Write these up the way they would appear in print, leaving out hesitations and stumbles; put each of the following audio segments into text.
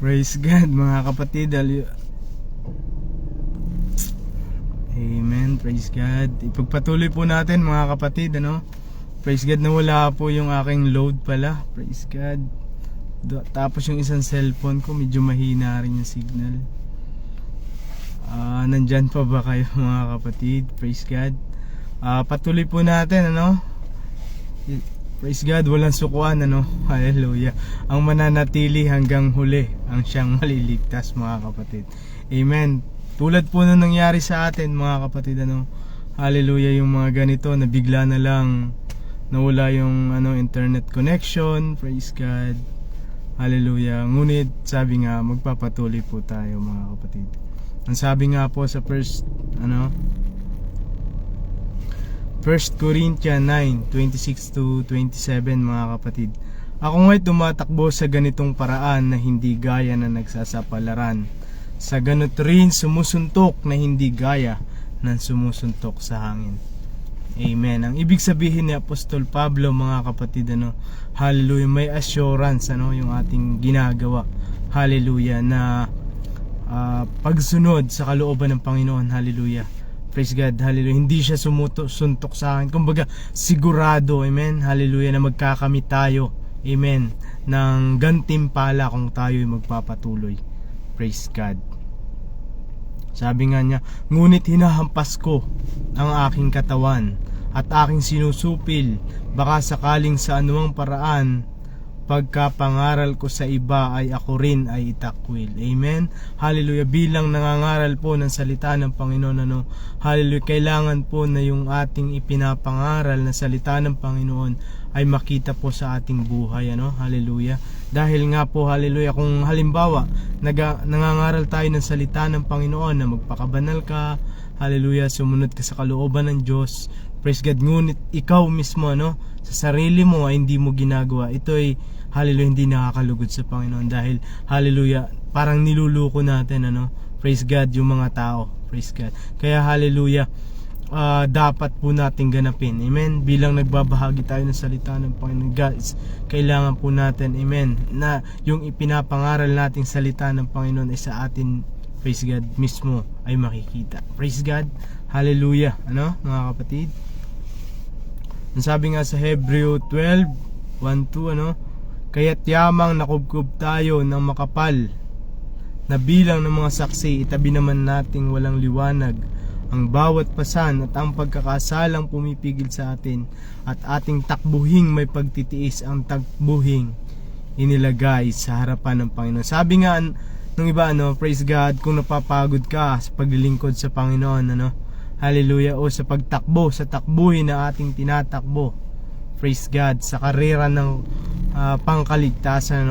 Praise God mga kapatid. Amen. Praise God. Ipagpatuloy po natin mga kapatid, Praise God na wala po yung aking load pala. Praise God. Tapos yung isang cellphone ko medyo mahina rin yung signal. Nandyan pa ba kayo mga kapatid? Praise God. Patuloy po natin, Praise God, walang sukuan, Hallelujah. Ang mananatili hanggang huli ang siyang maliligtas mga kapatid. Amen. Tulad po na nangyari sa atin mga kapatid, Hallelujah, yung mga ganito na bigla na lang nawala yung internet connection. Praise God. Hallelujah. Ngunit sabi nga magpapatuloy po tayo mga kapatid. Ang sabi nga po sa First Corinthians 9:26 to 27 mga kapatid. Ako nga'y tumatakbo sa ganitong paraan na hindi gaya na nagsasapalaran. Sa ganito rin sumusuntok na hindi gaya ng sumusuntok sa hangin. Amen. Ang ibig sabihin ni Apostol Pablo mga kapatid, Hallelujah, may assurance yung ating ginagawa. Hallelujah, na pagsunod sa kalooban ng Panginoon. Hallelujah. Praise God, hallelujah. Hindi siya suntok sa akin. Kumbaga, sigurado, amen, hallelujah, na magkakamit tayo, amen, ng gantimpala kung tayo'y magpapatuloy. Praise God. Sabi nga niya, ngunit hinahampas ko ang aking katawan at aking sinusupil, baka sakaling sa anumang paraan pagkapangaral ko sa iba ay ako rin ay itakwil. Amen. Hallelujah. Bilang nangangaral po ng salita ng Panginoon, Hallelujah, kailangan po na yung ating ipinapangaral na salita ng Panginoon ay makita po sa ating buhay, Hallelujah. Dahil nga po, Hallelujah, kung halimbawa nangangaral tayo ng salita ng Panginoon na magpakabanal ka, Hallelujah, sumunod ka sa kalooban ng Diyos, praise God, ngunit ikaw mismo, sa sarili mo ay hindi mo ginagawa, ito ay, Hallelujah, hindi nakakalugod sa Panginoon. Dahil, Hallelujah, parang niluluko natin, praise God, yung mga tao, praise God. Kaya, Hallelujah, dapat po natin ganapin, amen. Bilang nagbabahagi tayo ng salita ng Panginoon, guys, kailangan po natin, amen, na yung ipinapangaral nating salita ng Panginoon ay sa atin, praise God, mismo ay makikita. Praise God. Hallelujah. Mga kapatid? Ang sabi nga sa Hebreo 12:1-2, kaya't yamang nakubkob tayo ng makapal na bilang ng mga saksi, itabi naman nating walang liwanag ang bawat pasan at ang pagkakasalang pumipigil sa atin, at ating takbuhing may pagtitiis ang takbuhing inilagay sa harapan ng Panginoon. Sabi nga nung iba, praise God, kung napapagod ka sa paglilingkod sa Panginoon, Hallelujah, o sa pagtakbo, sa takbuhin na ating tinatakbo, praise God, sa karera ng pangkaligtasan,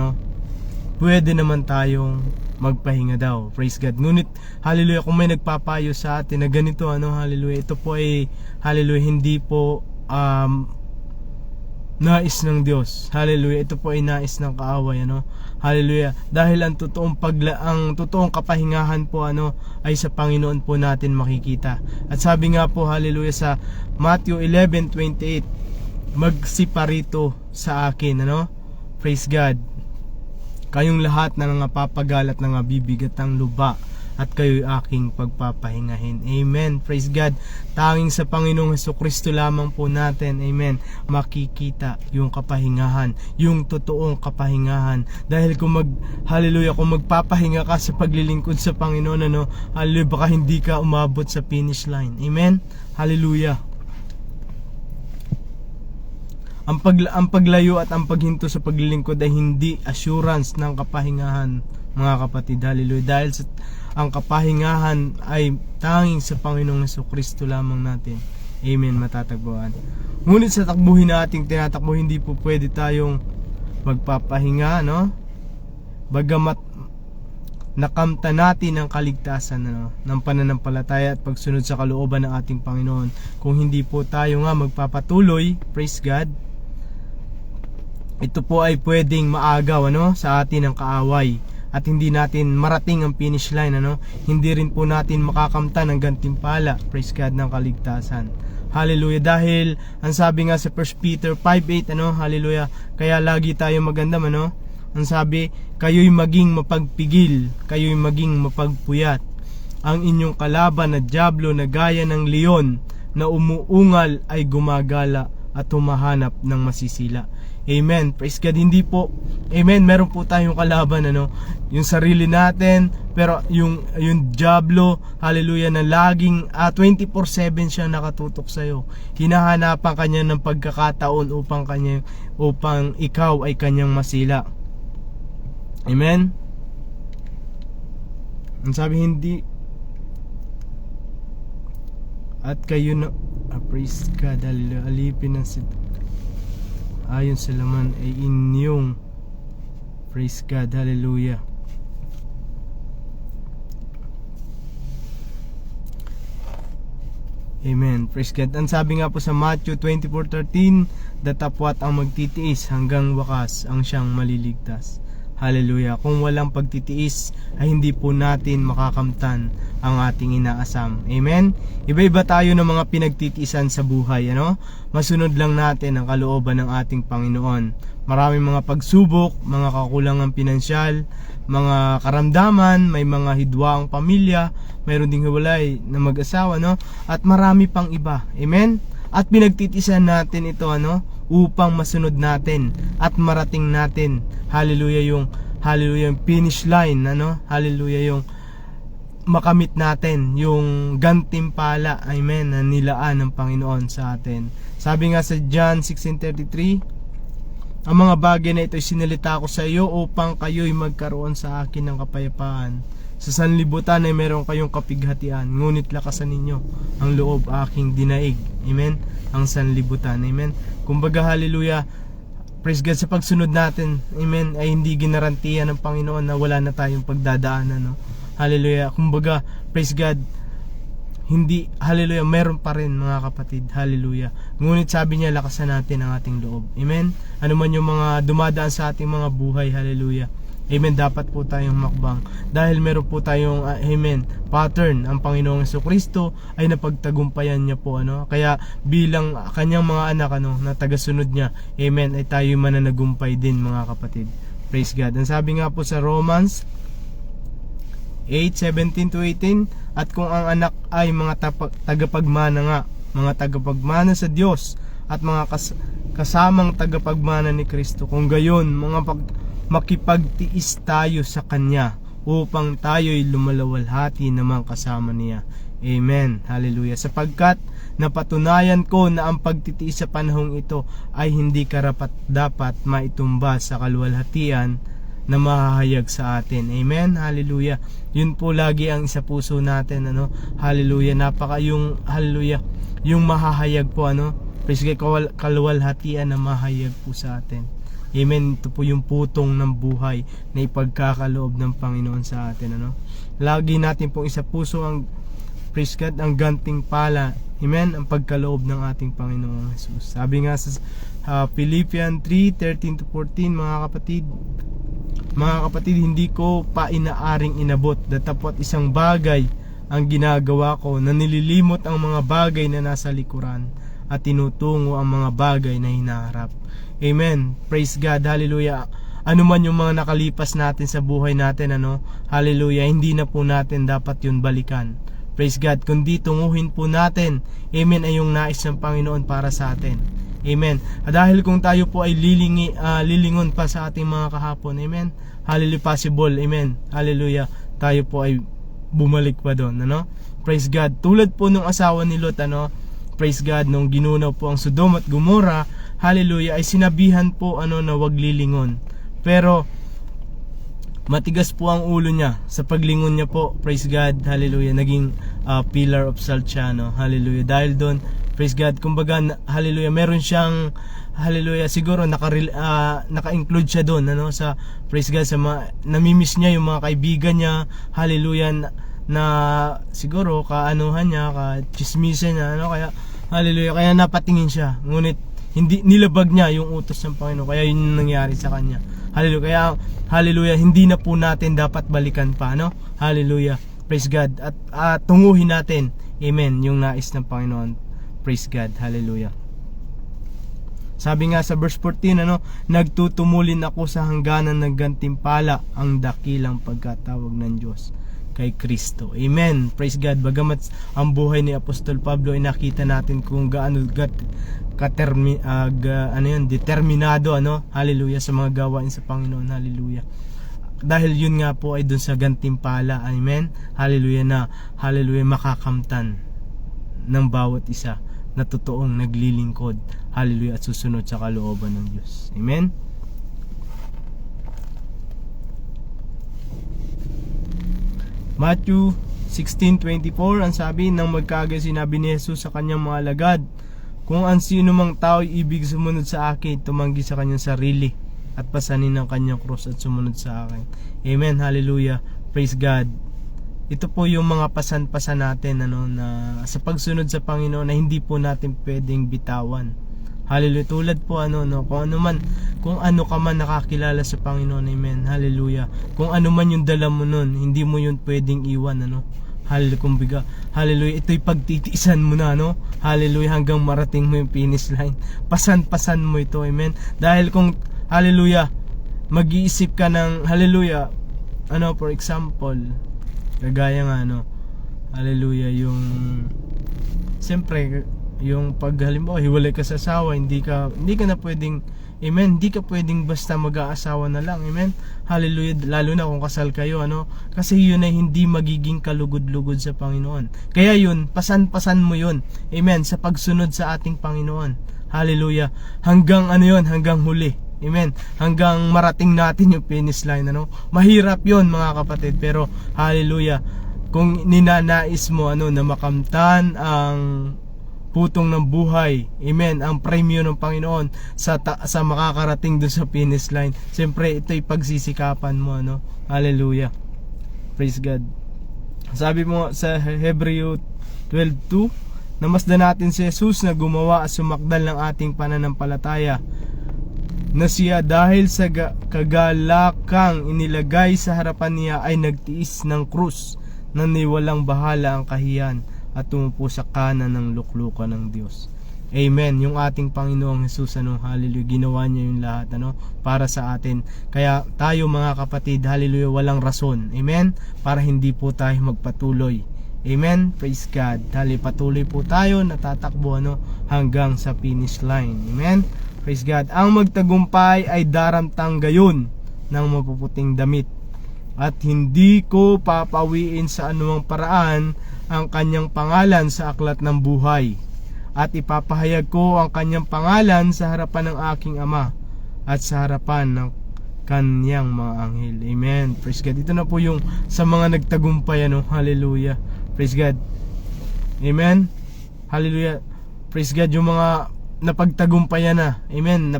pwede naman tayong magpahinga daw, praise God. Ngunit, Hallelujah, kung may nagpapayo sa atin na ganito, Hallelujah, ito po ay, Hallelujah, hindi po nais ng Diyos. Hallelujah, ito po ay nais ng kaaway, Hallelujah. Dahil ang totoong kapahingahan po ay sa Panginoon po natin makikita. At sabi nga po, Hallelujah, sa Matthew 11:28, magsiparito sa akin, Praise God. Kayong lahat na nangapapagal at nangabibigat ang luba, at kayo'y aking pagpapahingahin. Amen. Praise God. Tanging sa Panginoong Hesukristo lamang po natin, amen, makikita yung kapahingahan, yung totoong kapahingahan. Dahil kung Hallelujah, kung magpapahinga ka sa paglilingkod sa Panginoon, Hallelujah, baka hindi ka umabot sa finish line. Amen. Hallelujah. Ang paglayo at ang paghinto sa paglilingkod ay hindi assurance ng kapahingahan, mga kapatid. Hallelujah. Dahil ang kapahingahan ay tanging sa Panginoong Jesucristo lamang natin, amen, matatagpuan. Ngunit sa takbuhin na ating tinatakbo, hindi po pwede tayong magpapahinga, bagamat nakamta natin ang kaligtasan ng pananampalataya at pagsunod sa kalooban ng ating Panginoon. Kung hindi po tayo nga magpapatuloy, praise God, ito po ay pwedeng maagaw sa atin ang kaaway, at hindi natin marating ang finish line, hindi rin po natin makakamtan ng gantimpala, praise God, ng kaligtasan. Hallelujah. Dahil ang sabi nga sa 1 Peter 5:8, hallelujah, kaya lagi tayo magandam, Ang sabi, kayo'y maging mapagpigil, kayo'y maging mapagpuyat. Ang inyong kalaban na dyablo na gaya ng leon na umuungal ay gumagala at humahanap ng masisila. Amen. Praise God. Hindi po, amen, meron po tayong kalaban, yung sarili natin, pero yung dyablo, hallelujah, na laging 24/7 siya nakatutok sa iyo. Hinahanapan kanya ng pagkakataon upang ikaw ay kanyang masila. Amen. Ang sabi, hindi at kayo na praise God, hallelujah, alipin ng ayon sa laman ay inyong, praise God, hallelujah. Amen, praise God. Ang sabi nga po sa Matthew 24:13, datapwat ang magtitiis hanggang wakas ang siyang maliligtas. Hallelujah. Kung walang pagtitiis ay hindi po natin makakamtan ang ating inaasam. Amen. Iba-iba tayo ng mga pinagtitiisan sa buhay, Masunod lang natin ang kalooban ng ating Panginoon. Maraming mga pagsubok, mga kakulangan pinansyal, mga karamdaman, may mga hidwaang pamilya, mayroon ding hiwalay na mag-asawa, At marami pang iba. Amen. At pinagtitiisan natin ito, upang masunod natin at marating natin, hallelujah, yung finish line, hallelujah, yung makamit natin yung gantimpala, amen, na nilaan ng Panginoon sa atin. Sabi nga sa John 16:33, ang mga bagay na ito ay sinalita ko sa iyo upang kayo'y magkaroon sa akin ng kapayapaan. Sa sanlibutan ay meron kayong kapighatian, ngunit lakasan ninyo ang loob aking dinaig. Amen. Ang sanlibutan. Amen. Kumbaga, hallelujah, praise God, sa pagsunod natin, amen, ay hindi ginarantiya ng Panginoon na wala na tayong pagdadaanan, Hallelujah. Kumbaga, praise God, hindi, hallelujah, meron pa rin, mga kapatid, hallelujah. Ngunit sabi niya, lakasan natin ang ating loob. Amen. Ano man yung mga dumadaan sa ating mga buhay, hallelujah, amen, dapat po tayong makbang dahil meron po tayong amen, pattern. Ang Panginoong Jesucristo ay napagtagumpayan niya po, kaya bilang kanyang mga anak, na tagasunod niya, amen, ay tayo mananagumpay din, mga kapatid. Praise God. Ang sabi nga po sa Romans 8:17-18, at kung ang anak ay mga tagapagmana nga, mga tagapagmana sa Diyos at mga kasamang tagapagmana ni Kristo, kung gayon makipagtiis tayo sa Kanya upang tayo'y lumalawalhati naman kasama niya. Amen. Hallelujah. Sapagkat napatunayan ko na ang pagtitiis sa panahong ito ay hindi karapat-dapat maitumba sa kaluwalhatian na mahahayag sa atin. Amen. Hallelujah. Yun po lagi ang isa puso natin, Hallelujah. Hallelujah, yung mahahayag po, praise God, kaluwalhatian na mahayag po sa atin. Amen. Ito po yung putong ng buhay na ipagkakaloob ng Panginoon sa atin, Lagi natin pong isa puso ang, praise God, ang gantimpala, amen, ang pagkaloob ng ating Panginoon Jesus. Sabi nga sa Philippians 3:13-14, mga kapatid, hindi ko pa inaaring inabot datapwat isang bagay ang ginagawa ko, na nililimot ang mga bagay na nasa likuran at tinutungo ang mga bagay na hinaharap. Amen. Praise God. Hallelujah. Ano man yung mga nakalipas natin sa buhay natin, hallelujah, hindi na po natin dapat yun balikan. Praise God. Kundi tunguhin po natin, amen, ay yung nais ng Panginoon para sa atin. Amen. Dahil kung tayo po ay lilingon pa sa ating mga kahapon, amen, hallelujah, possible, amen, hallelujah, tayo po ay bumalik pa doon, Praise God. Tulad po ng asawa ni Lot, praise God, nung ginunaw po ang Sodom at Gomorrah, hallelujah, ay sinabihan po na wag lilingon. Pero matigas po ang ulo niya sa paglingon niya po, praise God, hallelujah, naging pillar of salt siya, hallelujah. Dahil doon, praise God, kumbaga, hallelujah, meron siyang, hallelujah, siguro naka-include siya doon, sa, praise God, sa namimiss niya yung mga kaibigan niya, hallelujah, na siguro kaanuhan niya, ka-chismisan niya, kaya, hallelujah, kaya napatingin siya. Ngunit hindi nilabag niya yung utos ng Panginoon, kaya yun yung nangyari sa kanya. Hallelujah. Kaya hallelujah, hindi na po natin dapat balikan pa, Hallelujah. Praise God. At tunguhin natin, amen, yung nais ng Panginoon. Praise God. Hallelujah. Sabi nga sa verse 14, nagtutumulin ako sa hangganan ng gantimpala ang dakilang pagkatawag ng Diyos kay Kristo. Amen. Praise God. Bagamat ang buhay ni Apostol Pablo ay nakita natin kung gaano determinado, hallelujah, sa mga gawain sa Panginoon. Hallelujah. Dahil yun nga po ay dun sa gantimpala. Amen. Hallelujah, makakamtan ng bawat isa na totoong naglilingkod, hallelujah, at susunod sa kalooban ng Diyos. Amen. Matthew 16:24, ang sabi, nang magkaaga sinabi ni Jesus sa kanyang mga alagad, kung ang sino mang tao ibig sumunod sa akin, tumanggi sa kanyang sarili at pasanin ang kanyang krus at sumunod sa akin. Amen. Hallelujah. Praise God. Ito po yung mga pasan-pasan natin, na sa pagsunod sa Panginoon na hindi po natin pwedeng bitawan. Hallelujah. Tulad po kung ano ka man nakakilala sa Panginoon. Amen. Hallelujah. Kung ano man yung dala mo nun, hindi mo yun pwedeng iwan, Hallelujah. Hallelujah. Ito'y pagtitiisan mo na, Hallelujah, hanggang marating mo yung finish line. Pasan-pasan mo ito. Amen. Dahil kung, hallelujah, mag-iisip ka ng, hallelujah, for example, kagaya nga, hallelujah, yung siyempre yung pag halimbawa hiwalay ka sa asawa, hindi ka na pwedeng, amen, hindi ka pwedeng basta mag-aasawa na lang. Amen. Hallelujah. Lalo na kung kasal kayo, kasi yun ay hindi magiging kalugod-lugod sa Panginoon. Kaya yun, pasan-pasan mo yun, amen, sa pagsunod sa ating Panginoon. Hallelujah. Hanggang hanggang huli. Amen. Hanggang marating natin yung finish line, Mahirap 'yon, mga kapatid, pero hallelujah, kung ninanais mo na makamtan ang putong ng buhay, amen, ang premyo ng Panginoon sa makakarating dun sa finish line, siyempre ito'y pagsisikapan mo, Hallelujah. Praise God. Sabi mo sa Hebreo 12:2, namasdan natin si Jesus na gumawa at sumakdal ng ating pananampalataya, na siya dahil sa kagalakang inilagay sa harapan niya ay nagtiis ng krus na niwalang bahala ang kahiyan at tumupo sa kanan ng luklukan ng Diyos. Amen. Yung ating Panginoong Jesus, hallelujah, ginawa niya yung lahat, para sa atin. Kaya tayo, mga kapatid, hallelujah, walang rason, amen, para hindi po tayo magpatuloy. Amen. Praise God. Hallelujah, patuloy po tayo natatakbo, hanggang sa finish line. Amen. Praise God. Ang magtagumpay ay daramtang gayon ng mapuputing damit, at hindi ko papawiin sa anumang paraan ang kanyang pangalan sa aklat ng buhay, at ipapahayag ko ang kanyang pangalan sa harapan ng aking Ama at sa harapan ng kanyang mga anghel. Amen. Praise God. Ito na po yung sa mga nagtagumpay, hallelujah. Praise God. Amen. Hallelujah. Praise God. Yung mga napagtagumpayan na, amen,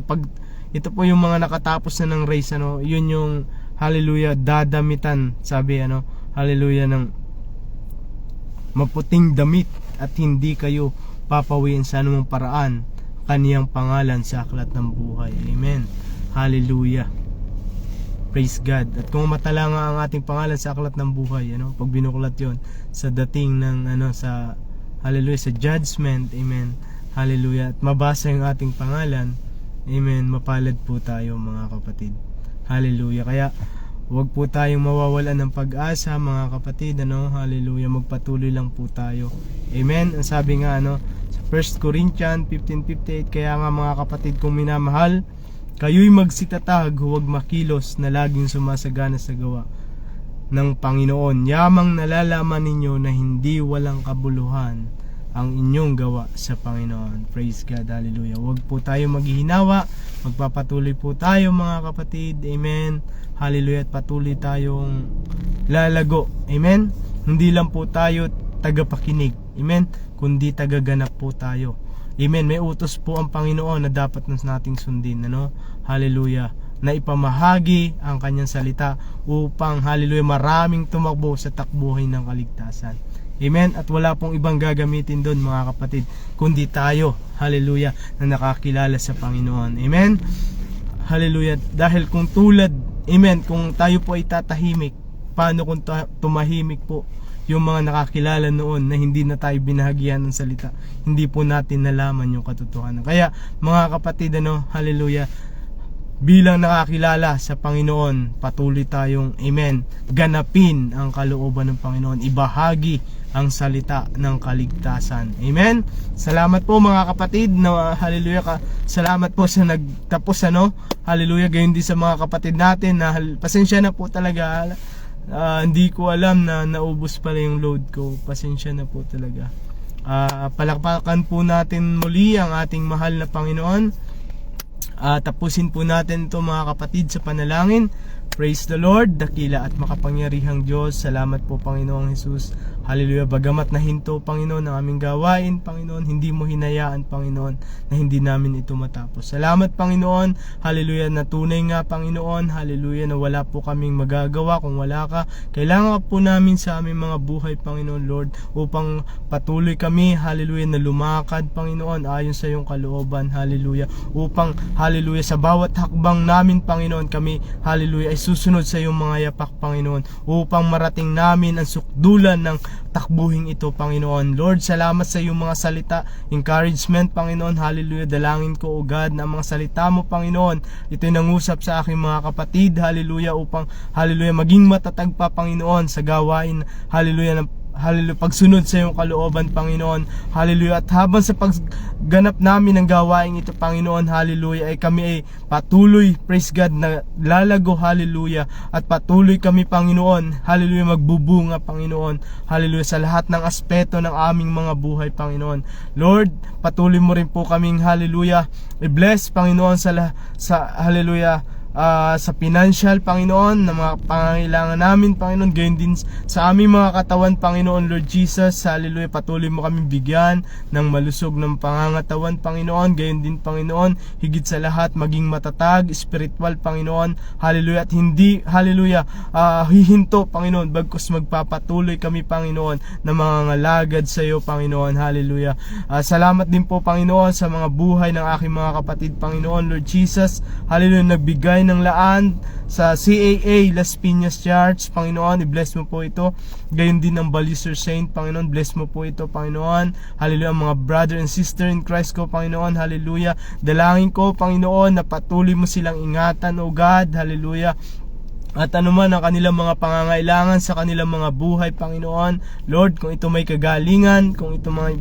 ito po yung mga nakatapos na ng race, yun yung, hallelujah, dadamitan, sabi, hallelujah, ng maputing damit, at hindi kayo papawiin sa anumang paraan kaniyang pangalan sa aklat ng buhay. Amen. Hallelujah. Praise God. At kung matala nga ang ating pangalan sa aklat ng buhay, pag binuklat yon sa dating ng sa, hallelujah, sa judgment, amen, hallelujah, at mabasa yung ating pangalan, amen, mapalad po tayo, mga kapatid. Hallelujah. Kaya huwag po tayong mawawalan ng pag-asa, mga kapatid, hallelujah, magpatuloy lang po tayo. Amen. Ang sabi nga sa 1 Corinthians 15:58, kaya nga, mga kapatid kong minamahal, kayo'y magsitatag, huwag makilos, na laging sumasagana sa gawa ng Panginoon. Yamang nalalaman ninyo na hindi walang kabuluhan ang inyong gawa sa Panginoon. Praise God. Hallelujah. Huwag po tayo maghihinawa, magpapatuloy po tayo, mga kapatid. Amen. Hallelujah. At patuloy tayong lalago. Amen. Hindi lang po tayo tagapakinig, amen, kundi tagaganap po tayo. Amen. May utos po ang Panginoon na dapat nating sundin, hallelujah, na ipamahagi ang kanyang salita upang, hallelujah, maraming tumakbo sa takbuhin ng kaligtasan. Amen. At wala pong ibang gagamitin doon, mga kapatid, kundi tayo, hallelujah, na nakakilala sa Panginoon. Amen. Hallelujah. Dahil kung tulad, amen, kung tayo po ay tatahimik, paano kung tumahimik po yung mga nakakilala noon na hindi na tayo binahagian ng salita, hindi po natin nalaman yung katotohanan. Kaya mga kapatid, hallelujah, bilang nakakilala sa Panginoon, patuloy tayong, amen, ganapin ang kalooban ng Panginoon, ibahagi ang salita ng kaligtasan. Amen. Salamat po mga kapatid, na hallelujah, salamat po sa nagtapos, hallelujah, gayon din sa mga kapatid natin na pasensya na po talaga. Hindi ko alam na naubos pala yung load ko. Pasensya na po talaga. Palakpakan po natin muli ang ating mahal na Panginoon. Tapusin po natin ito mga kapatid sa panalangin. Praise the Lord, dakila at makapangyarihang Diyos. Salamat po Panginoong Jesus. Hallelujah. Bagamat nahinto Panginoon ang aming gawain, Panginoon, hindi mo hinayaan Panginoon na hindi namin ito matapos. Salamat Panginoon. Hallelujah, na tunay nga Panginoon. Hallelujah, na wala po kaming magagawa kung wala ka. Kailangan po namin sa aming mga buhay Panginoon Lord, upang patuloy kami, hallelujah, na lumakad Panginoon ayon sa iyong kalooban. Hallelujah. Upang hallelujah, sa bawat hakbang namin Panginoon, kami hallelujah ay susunod sa iyong mga yapak Panginoon, upang marating namin ang sukdulan ng takbuhin ito Panginoon. Lord, salamat sa iyong mga salita, encouragement Panginoon. Hallelujah, dalangin ko o God na ang mga salita mo Panginoon, ito'y nangusap sa aking mga kapatid, hallelujah, upang hallelujah maging matatag pa Panginoon sa gawain, hallelujah, hallelujah, pagsunod sa iyong kalooban Panginoon. Hallelujah. At habang sa pagganap namin ng gawain ito Panginoon, hallelujah, ay kami ay patuloy, praise God, na lalago, hallelujah, at patuloy kami Panginoon, hallelujah, magbubunga Panginoon, hallelujah, sa lahat ng aspeto ng aming mga buhay Panginoon. Lord, patuloy mo rin po kaming hallelujah i-bless Panginoon sa hallelujah, sa financial Panginoon, na mga pangangailangan namin Panginoon, gayon din sa aming mga katawan Panginoon Lord Jesus. Hallelujah, patuloy mo kami bigyan ng malusog ng pangangatawan Panginoon, gayon din Panginoon, higit sa lahat maging matatag spiritual Panginoon, hallelujah, at hindi hallelujah hihinto Panginoon, bagkus magpapatuloy kami Panginoon na mga ngalagad sa iyo Panginoon. Hallelujah. Salamat din po Panginoon sa mga buhay ng aking mga kapatid Panginoon Lord Jesus. Hallelujah, nagbigay ng laan sa CAA Las Piñas Church Panginoon, i-bless mo po ito. Gayon din ang Balister Saint Panginoon, bless mo po ito Panginoon. Hallelujah, mga brother and sister in Christ ko Panginoon, hallelujah, dalangin ko Panginoon na patuloy mo silang ingatan o God, hallelujah, at anuman ang kanilang mga pangangailangan sa kanilang mga buhay Panginoon Lord, kung ito may kagalingan, kung ito may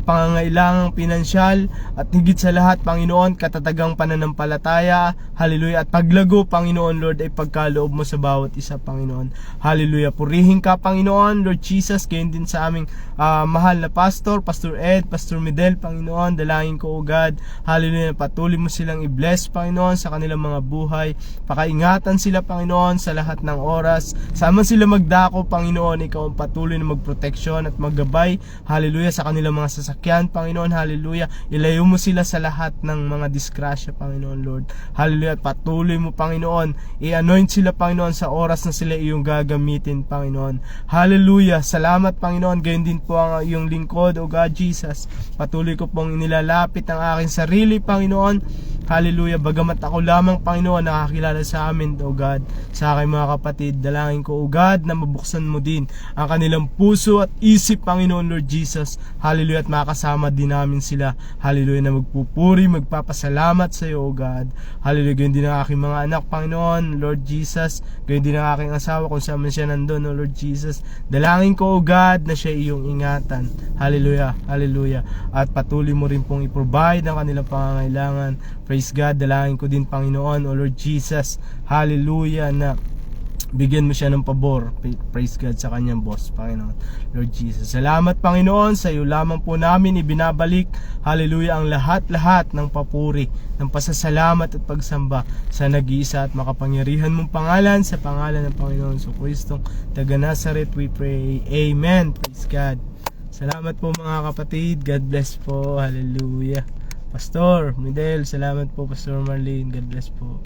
pangangailangang pinansyal, at higit sa lahat Panginoon, katatagang pananampalataya, hallelujah, at paglago Panginoon Lord, ay pagkaloob mo sa bawat isa Panginoon. Hallelujah, purihin ka Panginoon Lord Jesus, gayon din sa aming mahal na pastor, Pastor Ed, Pastor Medel Panginoon, dalangin ko o God, hallelujah, patuloy mo silang i-bless Panginoon sa kanilang mga buhay, pakaingatan sila Panginoon sa lahat ng oras, sama sila magdako Panginoon, ikaw ang patuloy na magproteksyon at maggabay, hallelujah, sa kanilang mga sasakyan Panginoon, hallelujah, ilayo mo sila sa lahat ng mga disgrasya Panginoon Lord, hallelujah, at patuloy mo Panginoon, i-anoint sila Panginoon sa oras na sila iyong gagamitin Panginoon. Hallelujah, salamat Panginoon, gayon din po ang iyong lingkod o God Jesus, patuloy ko pong inilalapit ang aking sarili Panginoon, hallelujah, bagamat ako lamang Panginoon nakakilala sa amin o God, sa aking mga kapatid, dalangin ko o God na mabuksan mo din ang kanilang puso at isip Panginoon Lord Jesus, hallelujah, at makasama din namin sila, hallelujah, na magpupuri, magpapasalamat sa iyo o God, hallelujah, gayon din ang aking mga anak Panginoon Lord Jesus, gayon din ang aking asawa kung saan man siya nandun o Lord Jesus, dalangin ko o God na siya iyong ingatan, hallelujah, hallelujah, at patuloy mo rin pong i-provide ang kanilang pangangailangan. Praise God, dalangin ko din Panginoon o Lord Jesus, hallelujah, na bigyan mo siya ng pabor, praise God, sa kanyang boss Panginoon Lord Jesus. Salamat Panginoon, sa iyo lamang po namin ibinabalik, hallelujah, ang lahat-lahat ng papuri, ng pasasalamat at pagsamba sa nag-iisa at makapangyarihan mong pangalan, sa pangalan ng Panginoon sa Kristong taga Nazareth we pray, amen. Praise God. Salamat po mga kapatid, God bless po, hallelujah. Pastor Midel, salamat po Pastor Marlene, God bless po.